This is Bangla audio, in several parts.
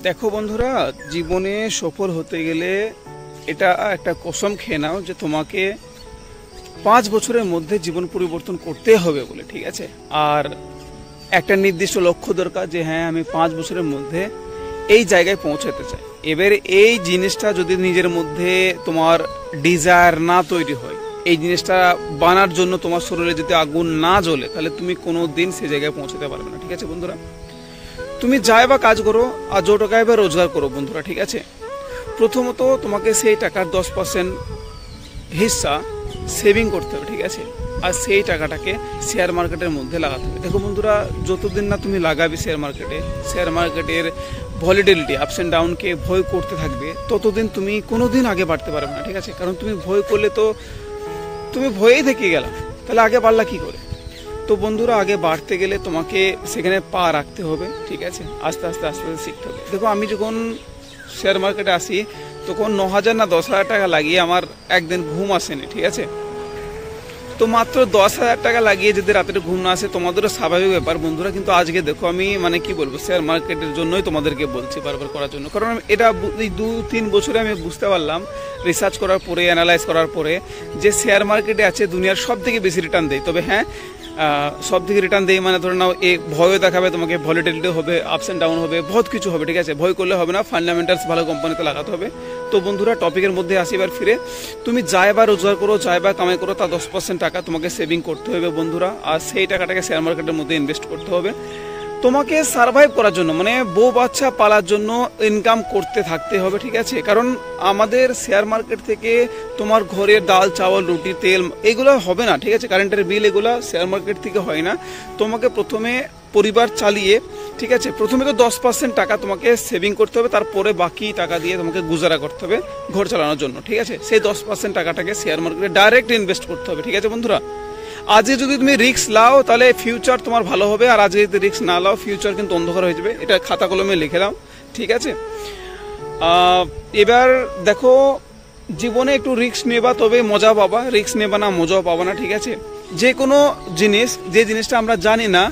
দেখো বন্ধুরা, জীবনে সফল হতে গেলে এটা একটা কসম খেয়ে নাও যে তোমাকে 5 বছরের মধ্যে জীবন পরিবর্তন করতে হবে বলে, ঠিক আছে। আর একটা নির্দিষ্ট লক্ষ্য দরকার যে হ্যাঁ আমি 5 বছরের মধ্যে এই জায়গায় পৌঁছাতে চাই। এবার এই জিনিসটা যদি নিজের মধ্যে তোমার ডিজায়ার না তৈরি হয়, এই জিনিসটা বানার জন্য তোমার শরীরে যদি আগুন না জ্বলে, তাহলে তুমি কোনো দিন সেই জায়গায় পৌঁছাতে পারবে না, ঠিক আছে বন্ধুরা। তুমি যাই বা কাজ করো আর যত টাকায় বা রোজগার করো বন্ধুরা, ঠিক আছে, প্রথমত তোমাকে সেই টাকার 10% হিস্সা সেভিং করতে হবে, ঠিক আছে। আর সেই টাকাটাকে শেয়ার মার্কেটের মধ্যে লাগাতে হবে। দেখো বন্ধুরা, যতদিন না তুমি লাগাবে শেয়ার মার্কেটের ভলিটিলিটি আপস অ্যান্ড ডাউনকে ভয় করতে থাকবে, ততদিন তুমি কোনোদিন আগে বাড়তে পারবে না, ঠিক আছে। কারণ তুমি ভয় করলে তো তুমি ভয়েই থেকে গেলা, তাহলে আগে বাড়লা কি করে। তো বন্ধুরা, আগে বাড়তে গেলে তোমাকে সেখানে পা রাখতে হবে, ঠিক আছে। আস্তে আস্তে শিখতে হবে। দেখো, আমি যখন শেয়ার মার্কেটে আসি তখন 9,000 না 10,000 টাকা লাগিয়ে আমার একদিন ঘুম আসেনি, ঠিক আছে। তো মাত্র 10,000 টাকা লাগিয়ে যদি রাতের ঘুম না আসে, তোমাদেরও স্বাভাবিক ব্যাপার বন্ধুরা। কিন্তু আজকে দেখো, আমি মানে কি বলবো, শেয়ার মার্কেটের জন্যই তোমাদেরকে বলছি বারবার করার জন্য। কারণ এটা এই 2-3 বছরে আমি বুঝতে পারলাম, রিসার্চ করার পরে, অ্যানালাইজ করার পরে, যে শেয়ার মার্কেটে আছে দুনিয়ার সব থেকে বেশি রিটার্ন দেয়। তবে হ্যাঁ, সব থেকে রিটার্ন দেয় মানে ধরে নাও, এই ভয়ও দেখাবে তোমাকে, ভলিটিলিটি হবে, আপস অ্যান্ড ডাউন হবে, বহুত কিছু হবে, ঠিক আছে। ভয় করলে হবে না, ফান্ডামেন্টালস ভালো কোম্পানিতে লাগাতে হবে। তো বন্ধুরা, টপিকের মধ্যে আসি এবার ফিরে। তুমি যাই বা রোজগার করো, যাই বা কামাই করো, তার 10% টাকা তোমাকে সেভিং করতে হবে বন্ধুরা। আর সেই টাকাটাকে শেয়ার মার্কেটের মধ্যে ইনভেস্ট করতে হবে। তোমাকে সার্ভাইভ করার জন্য, মানে বউ বাচ্চা পালার জন্য ইনকাম করতে থাকতে হবে, ঠিক আছে। কারণ আমাদের শেয়ার মার্কেট থেকে তোমার ঘরের ডাল চাওয়াল রুটি তেল এগুলো হবে না, ঠিক আছে। কারেন্টের বিল এগুলো শেয়ার মার্কেট থেকে হয় না। তোমাকে প্রথমে পরিবার চালিয়ে, ঠিক আছে, প্রথমে তো 10% টাকা তোমাকে সেভিং করতে হবে, তারপরে বাকি টাকা দিয়ে তোমাকে গুজারা করতে হবে ঘর চালানোর জন্য, ঠিক আছে। সেই 10% টাকাটাকে শেয়ার মার্কেটে ডাইরেক্ট ইনভেস্ট করতে হবে, ঠিক আছে বন্ধুরা। আজকে যদি তুমি রিস্ক নাও, তাহলে ফিউচার তোমার ভালো হবে। আর আজকে যদি রিস্ক না নাও, ফিউচার কিন্তু অন্ধকার হয়ে যাবে। এটা খাতা কলমে লিখে নাও, ঠিক আছে। এবার দেখো, জীবনে একটু রিস্ক নেবা, তবে মজা পাবা। রিস্ক নেবা না, মজাও পাবা না, ঠিক আছে। যে কোনো জিনিস, যে জিনিসটা আমরা জানি না,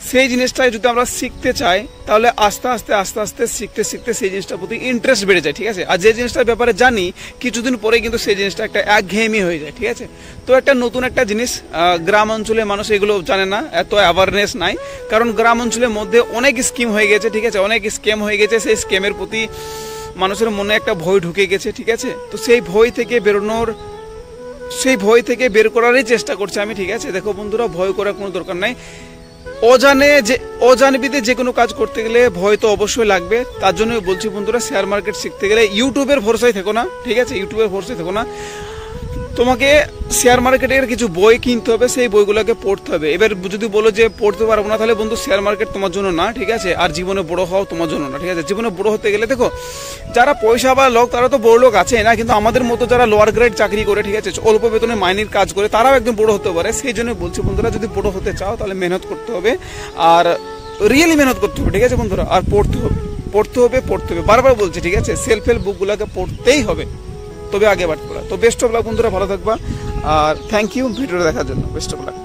সেই জিনিসটাই যদি আমরা শিখতে চাই, তাহলে আস্তে আস্তে শিখতে সেই জিনিসটার প্রতি ইন্টারেস্ট বেড়ে যায়, ঠিক আছে। আর যে জিনিসটার ব্যাপারে জানি, কিছুদিন পরে কিন্তু সেই জিনিসটা একটা একঘেয়েমি হয়ে যায়, ঠিক আছে। তো একটা নতুন একটা জিনিস, গ্রাম অঞ্চলে মানুষ এগুলো জানে না, এত অ্যাওয়ারনেস নাই। কারণ গ্রাম অঞ্চলের মধ্যে অনেক স্কিম হয়ে গেছে, ঠিক আছে, অনেক স্ক্যাম হয়ে গেছে। সেই স্ক্যামের প্রতি মানুষের মনে একটা ভয় ঢুকে গেছে, ঠিক আছে। তো সেই ভয় থেকে বের করারই চেষ্টা করছি আমি, ঠিক আছে। দেখো বন্ধুরা, ভয় করার কোনো দরকার নাই। অজানবিতে যে কোনো কাজ করতে গেলে ভয় তো অবশ্যই লাগবে। তার জন্য বলছি বন্ধুরা, শেয়ার মার্কেট শিখতে গেলে ইউটিউবের ভরসায় থেকো না, ঠিক আছে। ইউটিউবের ভরসায় থেকো না, তোমাকে শেয়ার মার্কেটের কিছু বই কিনতে হবে, সেই বইগুলোকে পড়তে হবে। এবার যদি বলো যে পড়তে পারবো না, তাহলে বন্ধু শেয়ার মার্কেট তোমার জন্য না, ঠিক আছে। আর জীবনে বড় হওয়া তোমার জন্য না, ঠিক আছে। জীবনে বড় হতে গেলে দেখো, যারা পয়সা বা লোক, তারা তো বড় লোক আছে না, কিন্তু আমাদের মতো যারা লোয়ার গ্রেড চাকরি করে, ঠিক আছে, অল্প বেতনে মাইনের কাজ করে, তারাও একদম বড় হতে পারে। সেই জন্য বলছি বন্ধুরা, যদি বড় হতে চাও, তাহলে মেহনত করতে হবে, আর রিয়েলি মেহনত করতে হবে, ঠিক আছে বন্ধুরা। আর পড়তে হবে বারবার বলছি, ঠিক আছে। সেলফ হেল্প বুকগুলোকে পড়তেই হবে, তবে আগে বাড়তে পারা। তো বেস্ট অফ লাক বন্ধুরা, ভালো থাকবা। আর থ্যাংক ইউ ভিডিওটা দেখার জন্য। Best of luck.